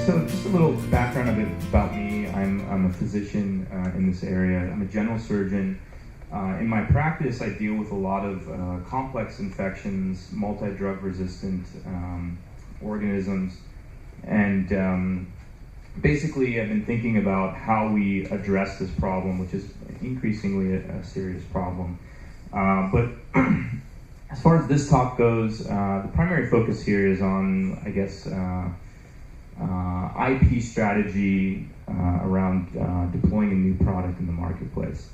So just a little background a bit about me. I'm a physician in this area. I'm a general surgeon. In my practice, I deal with a lot of complex infections, multi-drug resistant organisms, and basically I've been thinking about how we address this problem, which is increasingly a serious problem. But as far as this talk goes, the primary focus here is on, I guess, IP strategy around deploying a new product in the marketplace.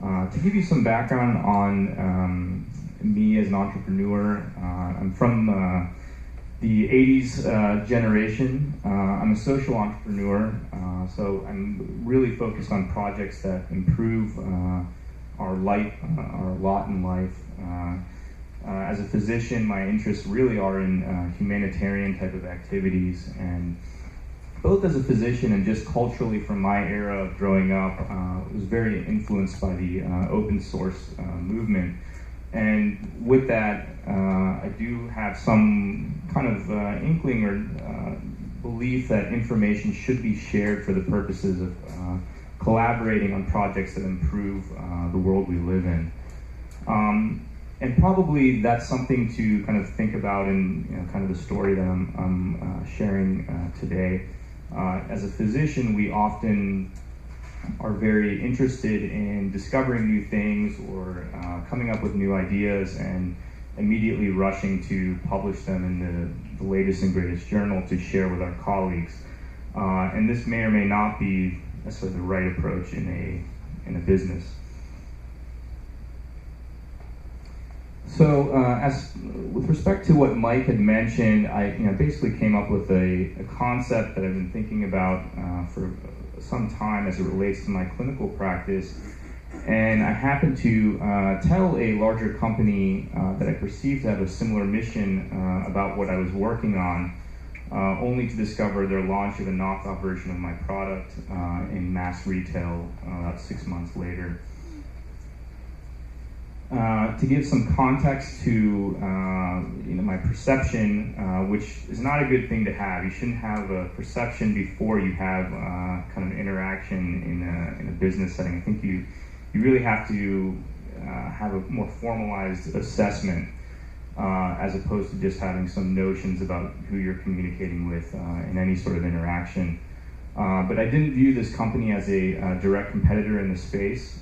To give you some background on me as an entrepreneur, I'm from the 80s generation. I'm a social entrepreneur, so I'm really focused on projects that improve our lot in life. As a physician, my interests really are in humanitarian type of activities, and both as a physician and just culturally from my era of growing up, was very influenced by the open source movement. And with that, I do have some kind of inkling or belief that information should be shared for the purposes of collaborating on projects that improve the world we live in. And probably that's something to kind of think about in kind of the story that I'm sharing today. As a physician, we often are very interested in discovering new things or coming up with new ideas and immediately rushing to publish them in the latest and greatest journal to share with our colleagues. And this may or may not be necessarily the right approach in a business. So, as with respect to what Mike had mentioned, I basically came up with a concept that I've been thinking about for some time as it relates to my clinical practice, and I happened to tell a larger company that I perceived to have a similar mission about what I was working on, only to discover their launch of a knockoff version of my product in mass retail about 6 months later. To give some context to my perception, which is not a good thing to have. You shouldn't have a perception before you have kind of interaction in a business setting. I think you really have to have a more formalized assessment as opposed to just having some notions about who you're communicating with in any sort of interaction. But I didn't view this company as a direct competitor in the space.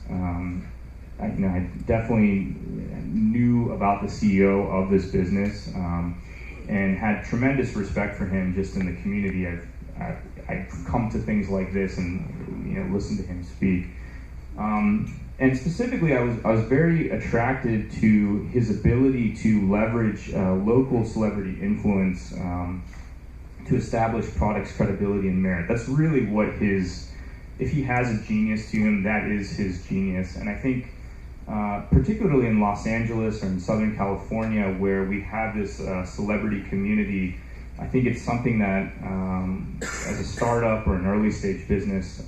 I definitely knew about the CEO of this business and had tremendous respect for him just in the community. I've come to things like this and listen to him speak. And specifically, I was very attracted to his ability to leverage local celebrity influence to establish products' credibility and merit. That's really what if he has a genius to him, that is his genius. And I think particularly in Los Angeles or in Southern California, where we have this celebrity community, I think it's something that, as a startup or an early stage business,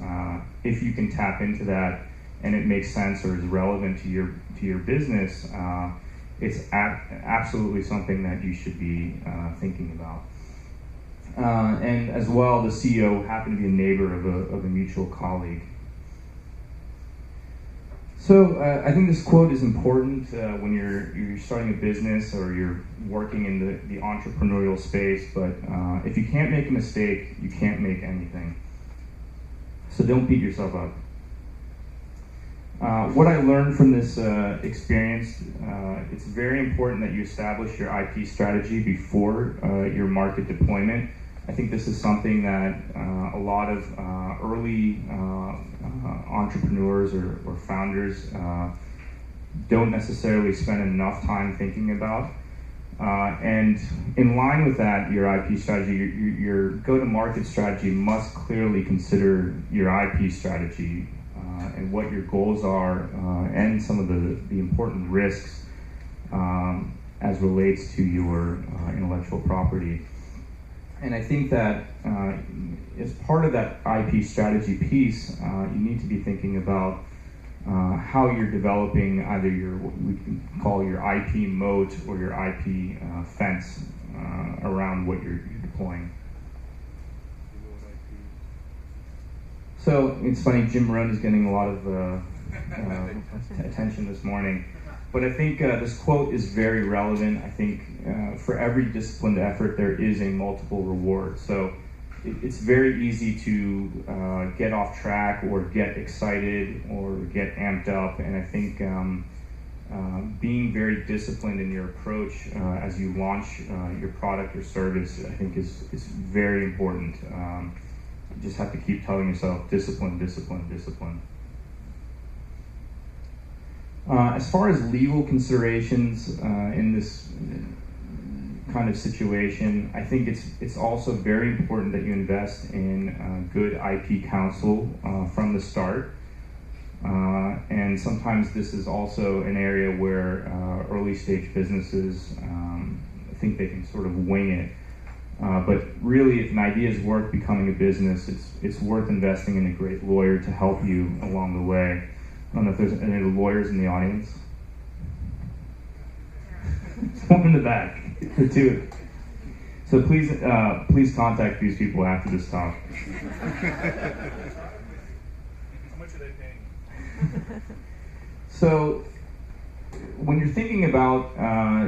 if you can tap into that and it makes sense or is relevant to your business, it's absolutely something that you should be thinking about. And as well, the CEO happened to be a neighbor of a mutual colleague. So I think this quote is important when you're starting a business or you're working in the entrepreneurial space, but if you can't make a mistake, you can't make anything. So don't beat yourself up. What I learned from this experience, it's very important that you establish your IP strategy before your market deployment. I think this is something that a lot of early entrepreneurs or founders don't necessarily spend enough time thinking about. And in line with that, your IP strategy, your go-to-market strategy must clearly consider your IP strategy and what your goals are and some of the important risks as relates to your intellectual property. And I think that as part of that IP strategy piece, you need to be thinking about how you're developing either what we can call your IP moat or your IP fence around what you're deploying. So it's funny, Jim Rohn is getting a lot of attention this morning. But I think this quote is very relevant. I think for every disciplined effort, there is a multiple reward. So it's very easy to get off track or get excited or get amped up. And I think being very disciplined in your approach as you launch your product or service, I think is very important. You just have to keep telling yourself, discipline, discipline, discipline. As far as legal considerations in this kind of situation, I think it's also very important that you invest in good IP counsel from the start. And sometimes this is also an area where early stage businesses think they can sort of wing it. But really, if an idea is worth becoming a business, it's worth investing in a great lawyer to help you along the way. I don't know if there's any lawyers in the audience. One in the back, or two. So please contact these people after this talk. How much are they paying? So when you're thinking about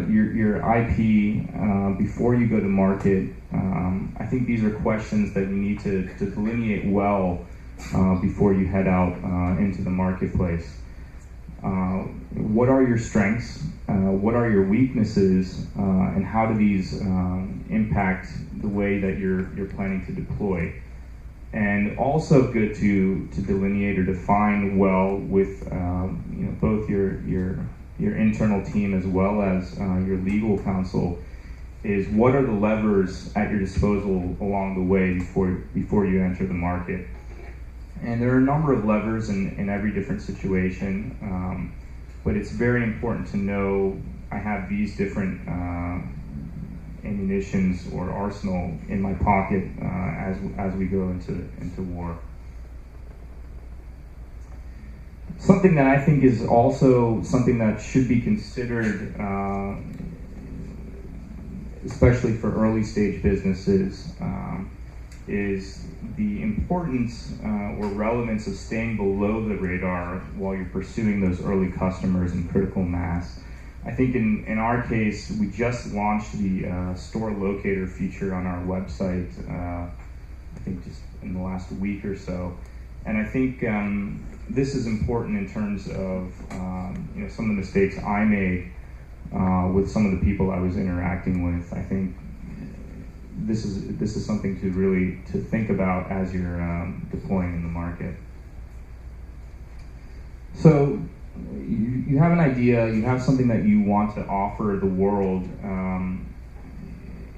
your IP before you go to market, I think these are questions that you need to delineate well before you head out into the marketplace. What are your strengths? What are your weaknesses? And how do these impact the way that you're planning to deploy? And also good to delineate or define well with both your internal team as well as your legal counsel is what are the levers at your disposal along the way before you enter the market. And there are a number of levers in every different situation, but it's very important to know I have these different ammunitions or arsenal in my pocket as we go into war. Something that I think is also something that should be considered, especially for early stage businesses, is the importance or relevance of staying below the radar while you're pursuing those early customers and critical mass. I think in our case, we just launched the store locator feature on our website, I think just in the last week or so. And I think this is important in terms of some of the mistakes I made with some of the people I was interacting with. I think this is something to think about as you're deploying in the market. So you have an idea, you have something that you want to offer the world.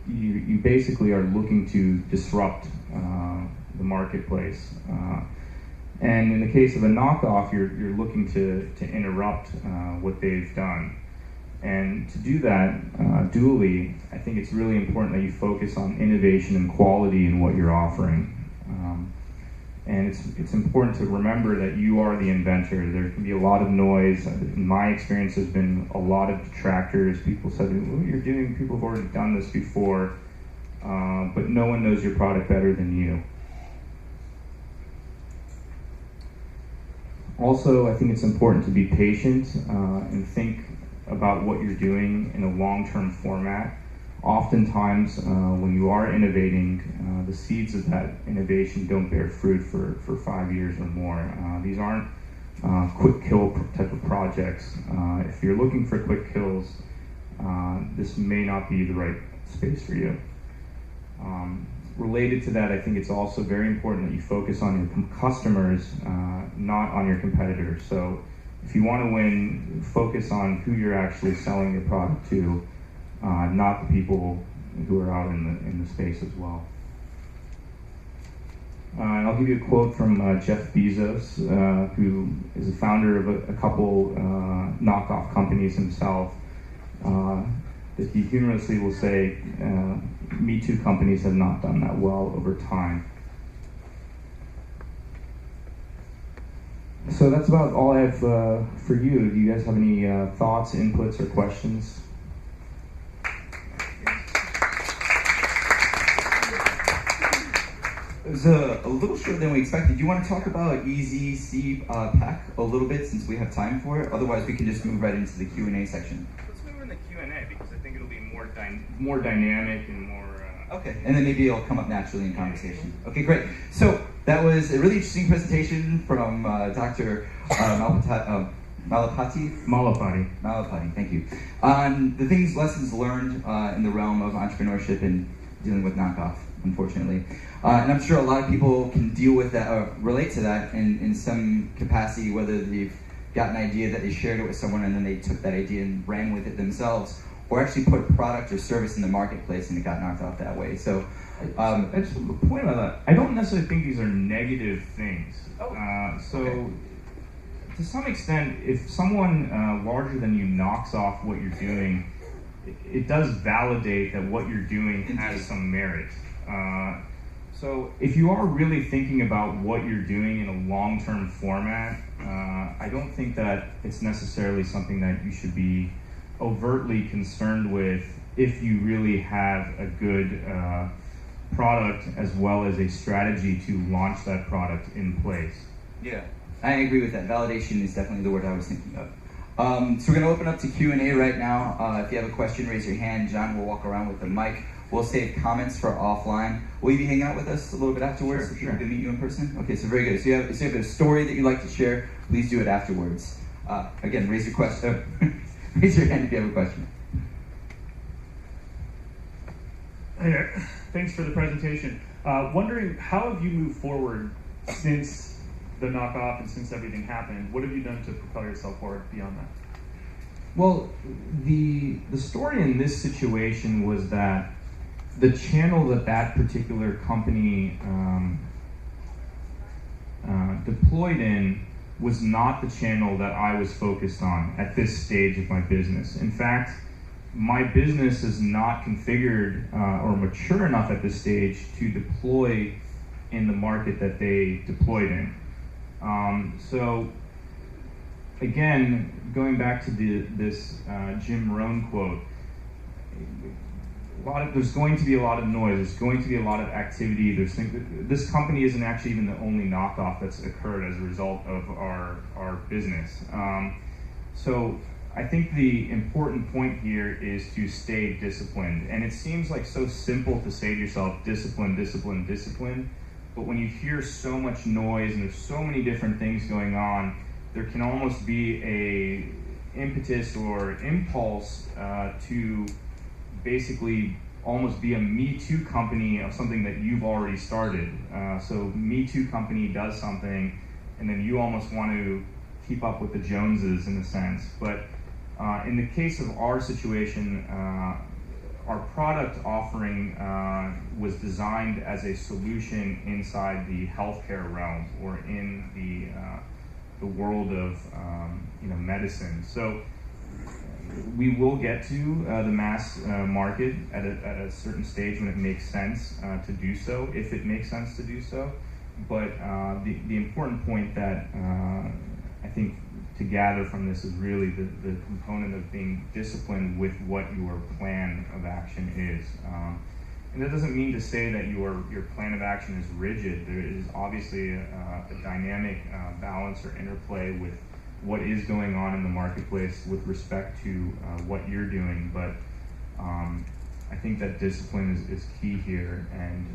You basically are looking to disrupt the marketplace. And in the case of a knockoff, you're looking to interrupt what they've done. And to do that dually, I think it's really important that you focus on innovation and quality in what you're offering. And it's important to remember that you are the inventor. There can be a lot of noise. In my experience, there's been a lot of detractors. People said, "What you're doing, people have already done this before," but no one knows your product better than you. Also, I think it's important to be patient and think about what you're doing in a long-term format. Oftentimes, when you are innovating, the seeds of that innovation don't bear fruit for 5 years or more. These aren't quick kill type of projects. If you're looking for quick kills, this may not be the right space for you. Related to that, I think it's also very important that you focus on your customers, not on your competitors. So if you want to win, focus on who you're actually selling your product to, not the people who are out in the space as well. And I'll give you a quote from Jeff Bezos, who is the founder of a couple knockoff companies himself, that he humorously will say, Me Too companies have not done that well over time. So that's about all I have for you. Do you guys have any thoughts, inputs, or questions? it was a little shorter than we expected. Do you want to talk about EZC Pak a little bit since we have time for it? Otherwise, we can just move right into the Q&A section. Let's move in the Q&A because I think it'll be more dynamic and more... Okay, and then maybe it'll come up naturally in conversation. Okay, great. So that was a really interesting presentation from Dr. Malepati, thank you. On the lessons learned in the realm of entrepreneurship and dealing with knockoff, unfortunately. And I'm sure a lot of people can deal with that or relate to that in some capacity, whether they've got an idea that they shared it with someone and then they took that idea and ran with it themselves, or actually put a product or service in the marketplace and it got knocked off that way. So, I just have a point about that. I don't necessarily think these are negative things. Okay. To some extent, if someone larger than you knocks off what you're doing, it does validate that what you're doing has some merit. So if you are really thinking about what you're doing in a long-term format, I don't think that it's necessarily something that you should be overtly concerned with if you really have a good product as well as a strategy to launch that product in place. Yeah, I agree with that. Validation is definitely the word I was thinking of. So we're going to open up to Q&A right now. If you have a question, raise your hand. John will walk around with the mic. We'll save comments for offline. Will you be hanging out with us a little bit afterwards? Sure. We can meet you in person? Okay, so very good. So if you have a story that you'd like to share, please do it afterwards. Again, raise your question. Raise your hand if you have a question. Hey there. Thanks for the presentation. Wondering, how have you moved forward since the knockoff and since everything happened? What have you done to propel yourself forward beyond that? Well, the story in this situation was that the channel that particular company deployed in was not the channel that I was focused on at this stage of my business. In fact, my business is not configured or mature enough at this stage to deploy in the market that they deployed in. So again, going back to this Jim Rohn quote, there's going to be a lot of noise, there's going to be a lot of activity. This company isn't actually even the only knockoff that's occurred as a result of our business. So I think the important point here is to stay disciplined. And it seems like so simple to say to yourself, discipline, discipline, discipline. But when you hear so much noise and there's so many different things going on, there can almost be a impetus or impulse to basically almost be a Me Too company of something that you've already started. So Me Too company does something, and then you almost want to keep up with the Joneses in a sense. But in the case of our situation, our product offering was designed as a solution inside the healthcare realm or in the world of medicine. So we will get to the mass market at a certain stage when it makes sense to do so, if it makes sense to do so. But the important point that I think to gather from this is really the component of being disciplined with what your plan of action is. And that doesn't mean to say that your plan of action is rigid. There is obviously a dynamic balance or interplay with what is going on in the marketplace with respect to what you're doing. But I think that discipline is key here, and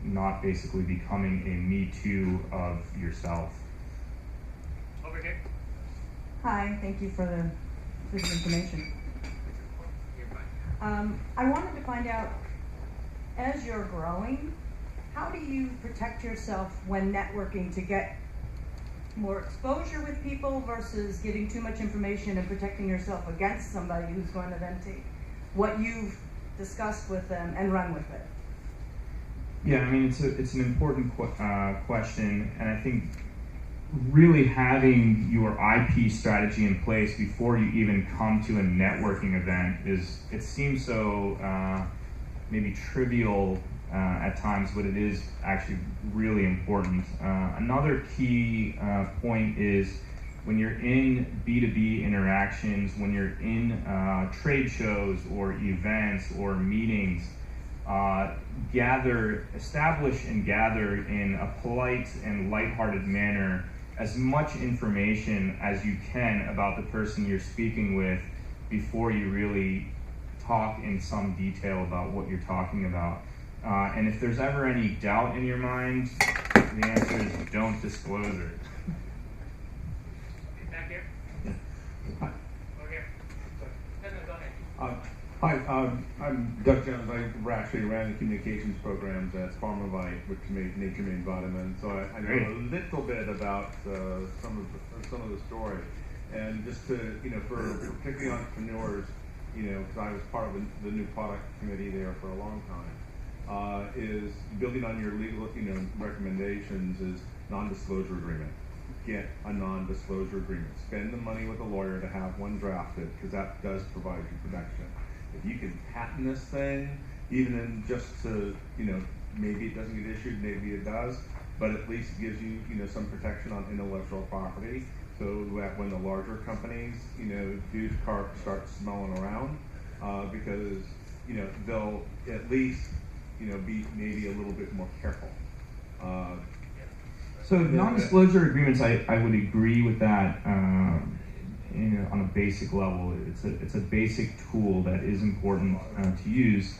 not basically becoming a Me Too of yourself. Over here. Hi, thank you for the information. I wanted to find out, as you're growing, how do you protect yourself when networking to get more exposure with people versus getting too much information and protecting yourself against somebody who's going to then take what you've discussed with them and run with it? Yeah, I mean, it's an important question, and I think really having your IP strategy in place before you even come to a networking event it seems so maybe trivial at times, but it is actually really important. Another key point is when you're in B2B interactions, when you're in trade shows or events or meetings, establish and gather in a polite and lighthearted manner as much information as you can about the person you're speaking with before you really talk in some detail about what you're talking about. And if there's ever any doubt in your mind, the answer is don't disclose it. Back here? Yeah. Hi. Over here. No, go ahead. Hi, I'm Doug Jones. I actually ran the communications programs at Pharmavite, which made Nature Made Vitamins. So I know a little bit about some of the story. And just to, for particularly entrepreneurs, because I was part of the new product committee there for a long time, is building on your legal, recommendations is non-disclosure agreement. Get a non-disclosure agreement. Spend the money with a lawyer to have one drafted, because that does provide you protection. If you can patent this thing, even in just to, maybe it doesn't get issued, maybe it does, but at least it gives you, some protection on intellectual property. So that when the larger companies, do start smelling around, because, they'll at least, be maybe a little bit more careful. So non-disclosure agreements, I would agree with that on a basic level. It's a basic tool that is important to use.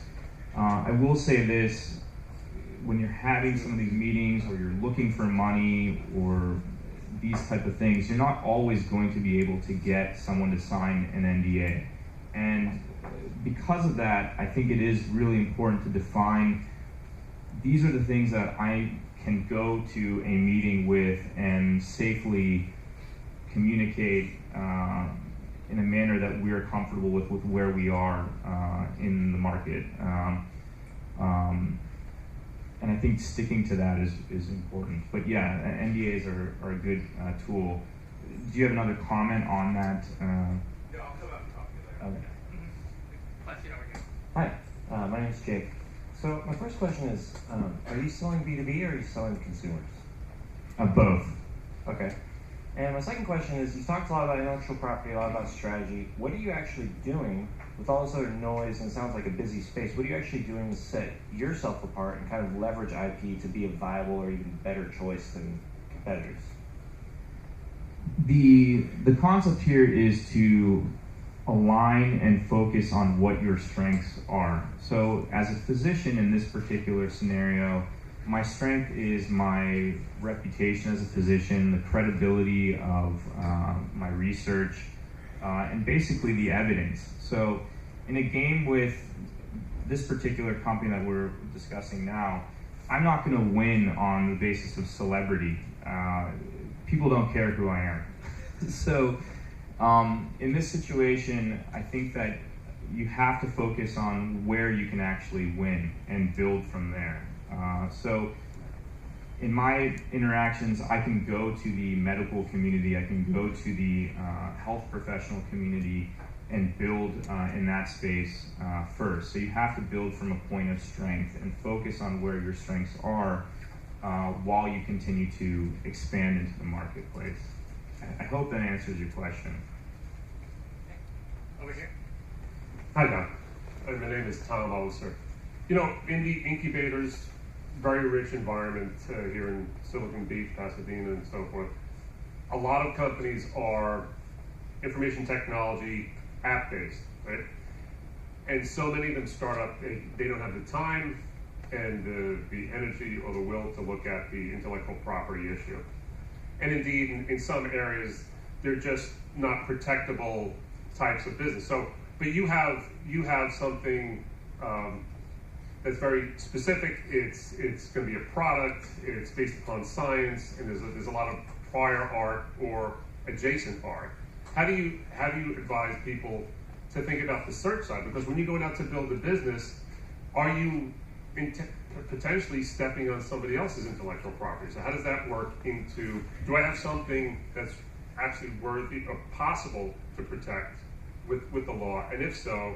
I will say this, when you're having some of these meetings or you're looking for money or these type of things, you're not always going to be able to get someone to sign an NDA. And because of that, I think it is really important to define, these are the things that I can go to a meeting with and safely communicate in a manner that we're comfortable with where we are in the market. And I think sticking to that is important. But yeah, NDAs are a good tool. Do you have another comment on that? Yeah, I'll come up and talk to you later. Okay. Let's see over here. Hi, my name is Jake. So my first question is, are you selling B2B or are you selling to consumers? Both. Okay. And my second question is, you talked a lot about intellectual property, a lot about strategy. What are you actually doing with all this other noise, and it sounds like a busy space? What are you actually doing to set yourself apart and kind of leverage IP to be a viable or even better choice than competitors? The concept here is to align and focus on what your strengths are. So as a physician in this particular scenario, my strength is my reputation as a physician, the credibility of my research, and basically the evidence. So in a game with this particular company that we're discussing now, I'm not going to win on the basis of celebrity. People don't care who I am. So in this situation, I think that you have to focus on where you can actually win and build from there. So in my interactions, I can go to the medical community, I can go to the health professional community and build in that space first. So you have to build from a point of strength and focus on where your strengths are while you continue to expand into the marketplace. I hope that answers your question. Over here. Hi, Doc. My name is Tom Oser. In the incubators, very rich environment here in Silicon Beach, Pasadena, and so forth. A lot of companies are information technology app-based, right? And so many of them start up, they don't have the time and the energy or the will to look at the intellectual property issue. And indeed, in some areas, they're just not protectable types of business. So, but you have something that's very specific. It's going to be a product. It's based upon science, and there's a lot of prior art or adjacent art. How do you advise people to think about the search side? Because when you're going out to build a business, are you potentially stepping on somebody else's intellectual property? So how does that work into, do I have something that's actually worthy or possible to protect with the law? And if so,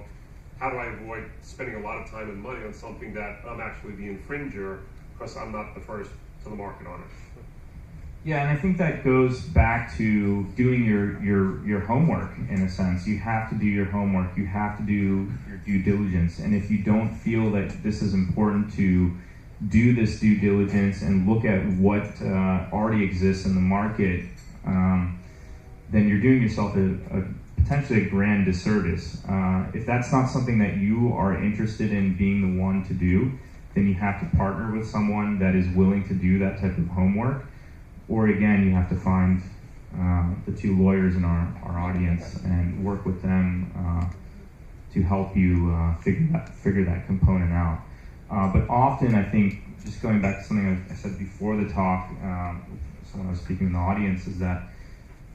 how do I avoid spending a lot of time and money on something that I'm actually the infringer because I'm not the first to the market on it? Yeah, and I think that goes back to doing your homework in a sense. You have to do your homework. You have to do your due diligence. And if you don't feel that this is important to do this due diligence and look at what already exists in the market, then you're doing yourself a potentially a grand disservice. If that's not something that you are interested in being the one to do, then you have to partner with someone that is willing to do that type of homework. Or again, you have to find the two lawyers in our audience and work with them to help you figure that component out. But often, I think, just going back to something I said before the talk, someone I was speaking in the audience, is that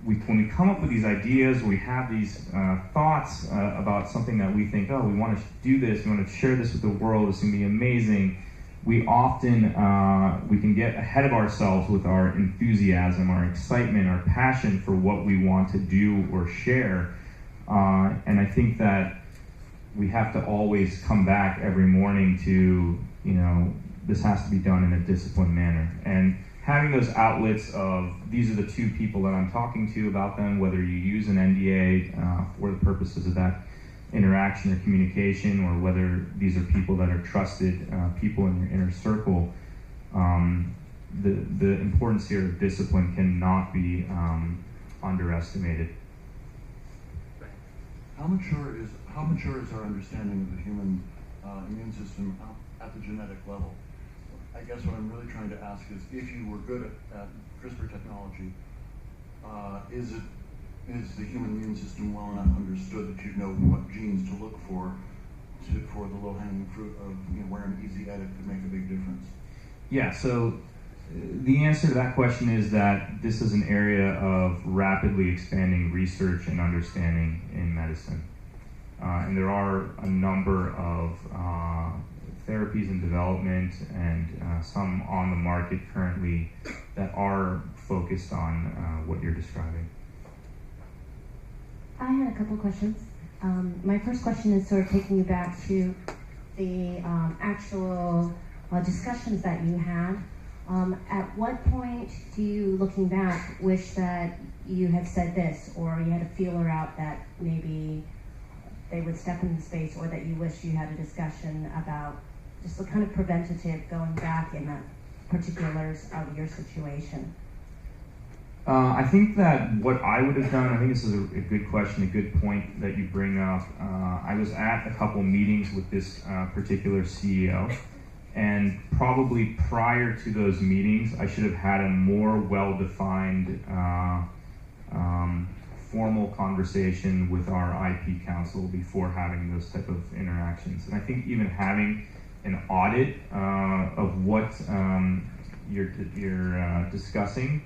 when we come up with these ideas, we have these thoughts about something that we think, oh, we want to do this, we want to share this with the world, it's going to be amazing. We often, we can get ahead of ourselves with our enthusiasm, our excitement, our passion for what we want to do or share. And I think that we have to always come back every morning to, this has to be done in a disciplined manner. And having those outlets of, these are the two people that I'm talking to about them, whether you use an NDA for the purposes of that interaction or communication, or whether these are people that are trusted people in your inner circle, the importance here of discipline cannot be underestimated. How mature is our understanding of the human immune system at the genetic level? I guess what I'm really trying to ask is, if you were good at CRISPR technology, is the human immune system well enough understood that you know what genes to look for the low-hanging fruit of where an easy edit could make a big difference? Yeah, so the answer to that question is that this is an area of rapidly expanding research and understanding in medicine. And there are a number of therapies in development and some on the market currently that are focused on what you're describing. I had a couple questions. My first question is sort of taking you back to the actual discussions that you had. At what point do you, looking back, wish that you had said this, or you had a feeler out that maybe they would step in the space, or that you wish you had a discussion about just the kind of preventative going back in the particulars of your situation? I think that what I would have done, I think this is a good question, a good point that you bring up. I was at a couple meetings with this particular CEO, and probably prior to those meetings, I should have had a more well-defined formal conversation with our IP counsel before having those type of interactions. And I think even having an audit of what you're discussing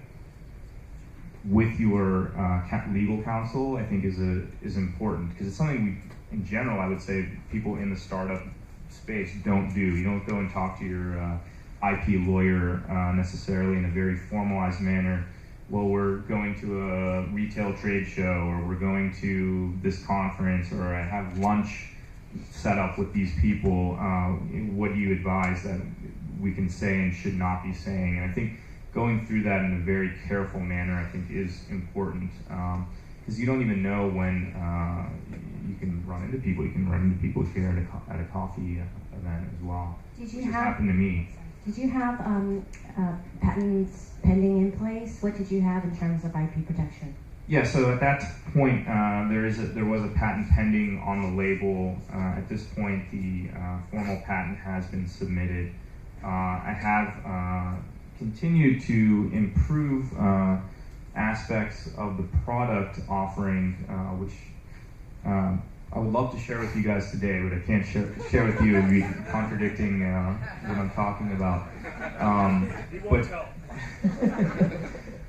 with your legal counsel, I think is important, because it's something in general, I would say people in the startup space don't do. You don't go and talk to your IP lawyer necessarily in a very formalized manner. Well, we're going to a retail trade show, or we're going to this conference, or I have lunch set up with these people. What do you advise that we can say and should not be saying? And I think going through that in a very careful manner, I think, is important, because you don't even know when you can run into people. You can run into people here at a coffee event as well. Which happened to me. Did you have patents pending in place? What did you have in terms of IP protection? Yeah, so at that point, there was a patent pending on the label. At this point, the formal patent has been submitted. I have continued to improve aspects of the product offering, which I would love to share with you guys today, but I can't share with you. It would be contradicting what I'm talking about.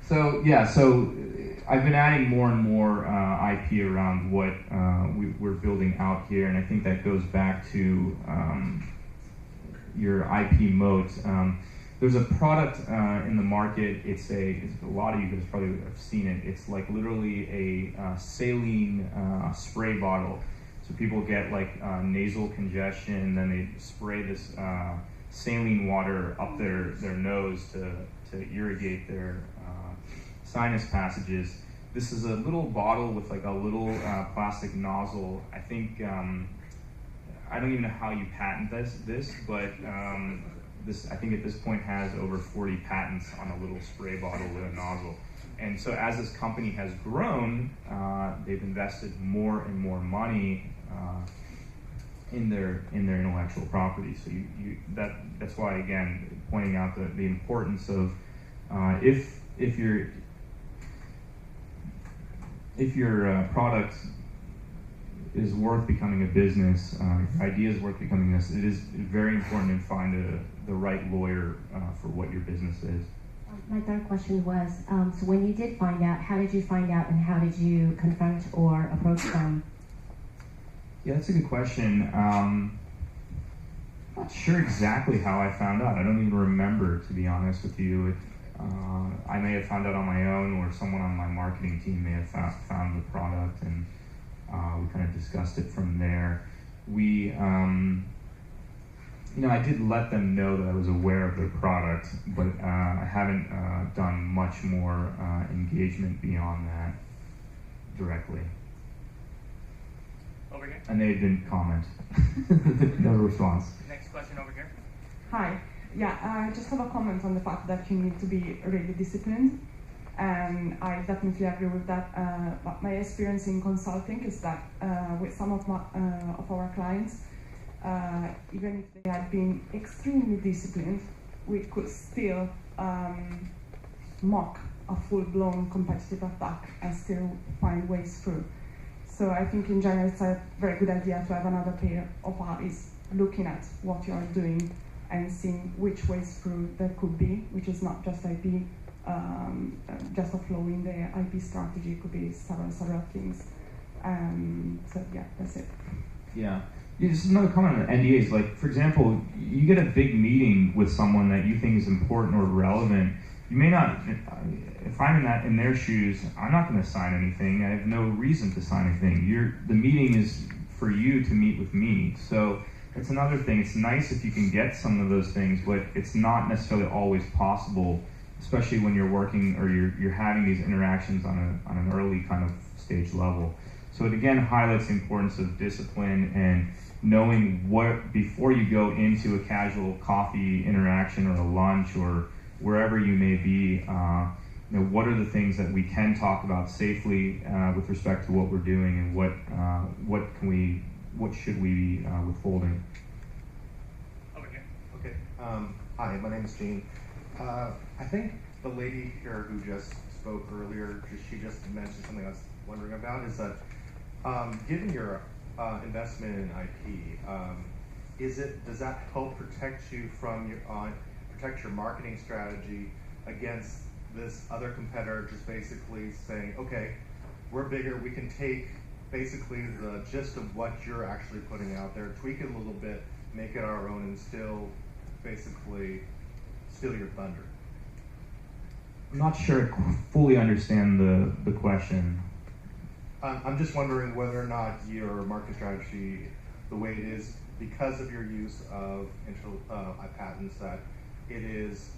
So I've been adding more and more IP around what we're building out here, and I think that goes back to your IP moat. There's a product in the market. It's a lot of you guys probably have seen it. It's like literally a saline spray bottle. So people get like nasal congestion, then they spray this saline water up their nose to irrigate their sinus passages. This is a little bottle with like a little plastic nozzle. I think, I don't even know how you patent this, but this, I think at this point has over 40 patents on a little spray bottle with a nozzle. And so as this company has grown, they've invested more and more money in their intellectual property. So that's why, again, pointing out the importance of if your product is worth becoming a business, your idea is worth becoming this, it is very important to find the right lawyer for what your business is. My third question was, so when you did find out, how did you find out and how did you confront or approach them? Yeah, that's a good question. I'm not sure exactly how I found out. I don't even remember, to be honest with you. I may have found out on my own, or someone on my marketing team may have found the product, and we kind of discussed it from there. We, I did let them know that I was aware of their product, but I haven't done much more engagement beyond that directly. Over here. And they didn't comment. No response. Next question over here. Hi. Yeah, I just have a comment on the fact that you need to be really disciplined, and I definitely agree with that. But my experience in consulting is that with some of our clients, even if they had been extremely disciplined, we could still mock a full-blown competitive attack and still find ways through. So I think in general it's a very good idea to have another pair of eyes looking at what you are doing and seeing which ways through there could be, which is not just IP, just offloading the IP strategy, it could be several things. So yeah, that's it. Yeah. Just another comment on NDAs. Like, for example, you get a big meeting with someone that you think is important or relevant. You may not, if I'm in their shoes, I'm not going to sign anything. I have no reason to sign anything. The meeting is for you to meet with me. So that's another thing. It's nice if you can get some of those things, but it's not necessarily always possible, especially when you're working or you're having these interactions on an early kind of stage level. So it again highlights the importance of discipline and knowing what, before you go into a casual coffee interaction or a lunch or wherever you may be, what are the things that we can talk about safely with respect to what we're doing, and what should we be withholding? Over here. Okay. Hi, my name is Gene. I think the lady here who just spoke earlier, she just mentioned something I was wondering about, is that given your investment in IP, does that help protect you from protect your marketing strategy against this other competitor just basically saying, okay, we're bigger, we can take basically the gist of what you're actually putting out there, tweak it a little bit, make it our own, and still basically steal your thunder? I'm not sure I fully understand the question. I'm just wondering whether or not your market strategy, the way it is, because of your use of patents, that it is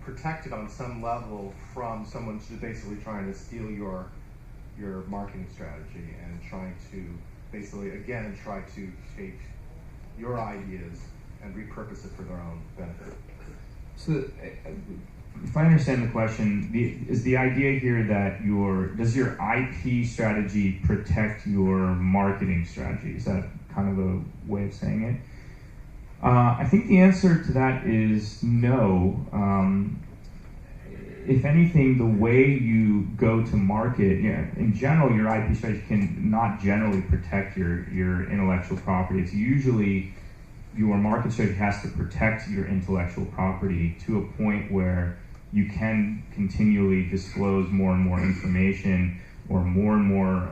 protected on some level from someone just basically trying to steal your marketing strategy and trying to basically, again, try to take your ideas and repurpose it for their own benefit. So, if I understand the question, is the idea here that does your IP strategy protect your marketing strategy? Is that kind of a way of saying it? I think the answer to that is no. If anything, the way you go to market, in general, your IP strategy can not generally protect your intellectual property. It's usually your market strategy has to protect your intellectual property to a point where you can continually disclose more and more information, or more and more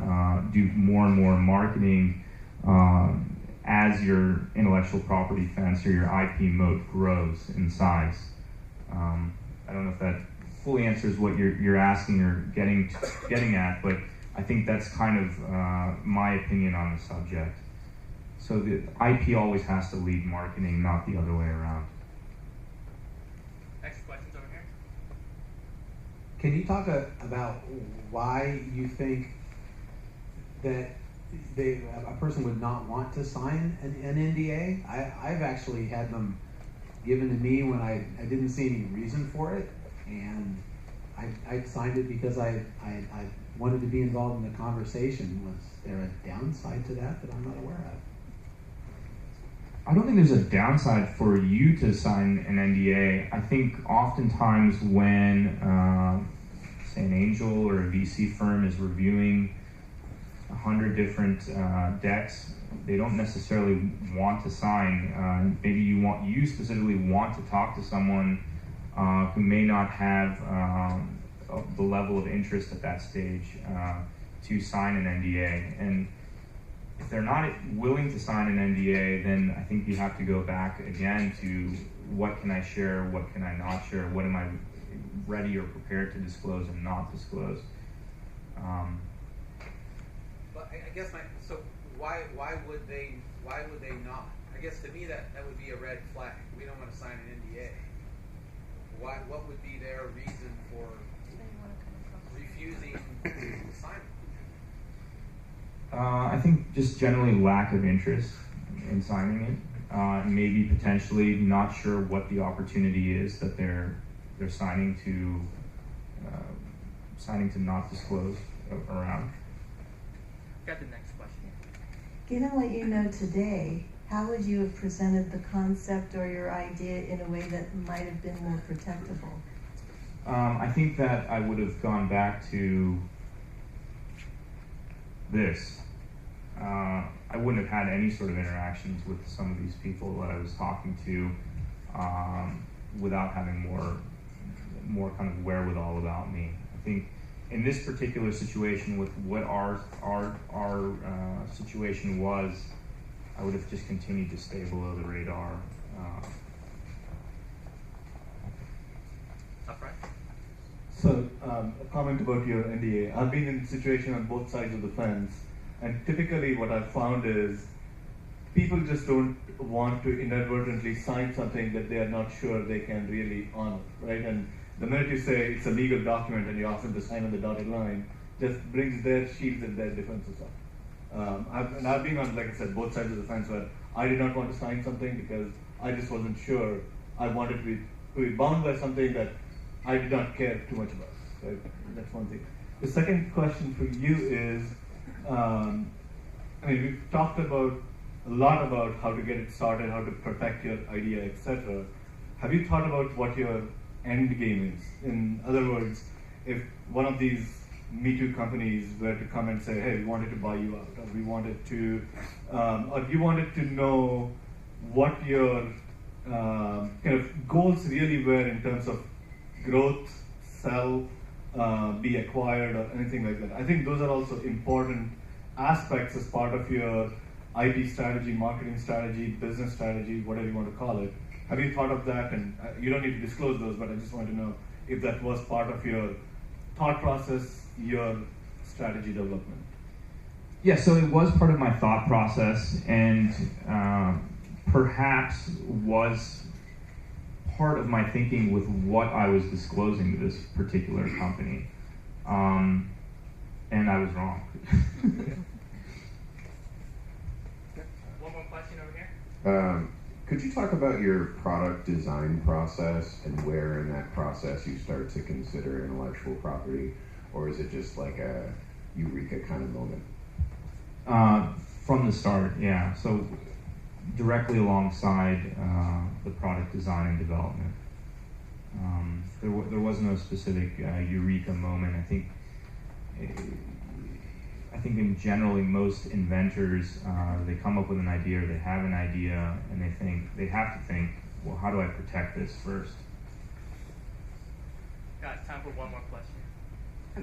do more and more marketing as your intellectual property fence or your IP moat grows in size. I don't know if that fully answers what you're asking or getting at, but I think that's kind of my opinion on the subject. So the IP always has to lead marketing, not the other way around. Next question's over here. Can you talk about why you think that a person would not want to sign an NDA? I've actually had them given to me when I didn't see any reason for it, and I signed it because I wanted to be involved in the conversation. Was there a downside to that I'm not aware of? I don't think there's a downside for you to sign an NDA. I think oftentimes when, say, an angel or a VC firm is reviewing 100 different decks, they don't necessarily want to sign. Maybe you specifically want to talk to someone who may not have the level of interest at that stage to sign an NDA. And if they're not willing to sign an NDA, then I think you have to go back again to what can I share, what can I not share, what am I ready or prepared to disclose and not disclose. But I guess so why would they not? I guess to me that would be a red flag. We don't want to sign an NDA. What would be their reason for refusing to sign it? I think just generally lack of interest in signing it. Maybe potentially not sure what the opportunity is that they're signing to not disclose around. Got the next question. Given what you know today, how would you have presented the concept or your idea in a way that might have been more protectable? I think that I would have gone back to this. I wouldn't have had any sort of interactions with some of these people that I was talking to without having more kind of wherewithal about me. I think in this particular situation, with what our situation was, I would have just continued to stay below the radar. So, a comment about your NDA. I've been in a situation on both sides of the fence, and typically what I've found is people just don't want to inadvertently sign something that they are not sure they can really honor, right? And the minute you say it's a legal document and you ask them to sign on the dotted line, just brings their shields and their defenses up. I've been on, like I said, both sides of the fence where I did not want to sign something because I just wasn't sure. I wanted to be bound by something that I did not care too much about. Right? That's one thing. The second question for you is, we've talked a lot about how to get it started, how to protect your idea, etc. Have you thought about what your end game is? In other words, if one of these Me Too companies were to come and say, hey, we wanted to buy you out, or we wanted to, or you wanted to know what your kind of goals really were in terms of growth, sell, be acquired, or anything like that. I think those are also important aspects as part of your IP strategy, marketing strategy, business strategy, whatever you want to call it. Have you thought of that? And you don't need to disclose those, but I just want to know if that was part of your thought process, your strategy development. Yeah, so it was part of my thought process, and perhaps was part of my thinking with what I was disclosing to this particular company. And I was wrong. One more question over here. Could you talk about your product design process and where in that process you start to consider intellectual property? Or is it just like a eureka kind of moment? From the start, yeah. So directly alongside the product design and development. There was no specific eureka moment. I think in generally most inventors, they come up with an idea or they have an idea and they have to think, well, how do I protect this first? Got time for one more question.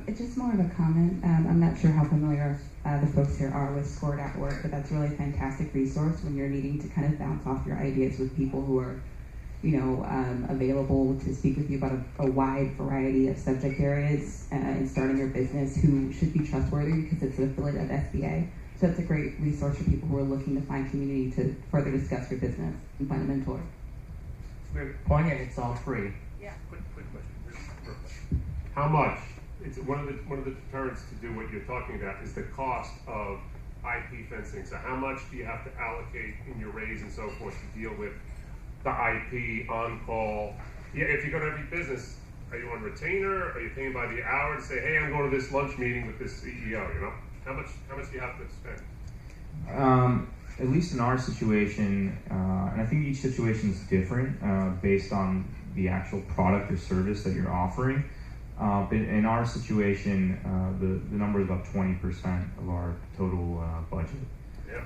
It's just more of a comment. I'm not sure how familiar the folks here are with Score.org, but that's a really fantastic resource when you're needing to kind of bounce off your ideas with people who are, available to speak with you about a wide variety of subject areas and starting your business, who should be trustworthy because it's an affiliate of SBA. So it's a great resource for people who are looking to find community to further discuss your business and find a mentor. We're pointing, it's all free. Yeah. Quick question. Real quick. how much? It's one of the deterrents to do what you're talking about is the cost of IP fencing. So how much do you have to allocate in your raise and so forth to deal with the IP on call? Yeah, if you go to every business, are you on retainer? Are you paying by the hour to say, hey, I'm going to this lunch meeting with this CEO? You know, how much do you have to spend? At least in our situation, and I think each situation is different based on the actual product or service that you're offering. But in our situation, the number is about 20% of our total budget. Yeah.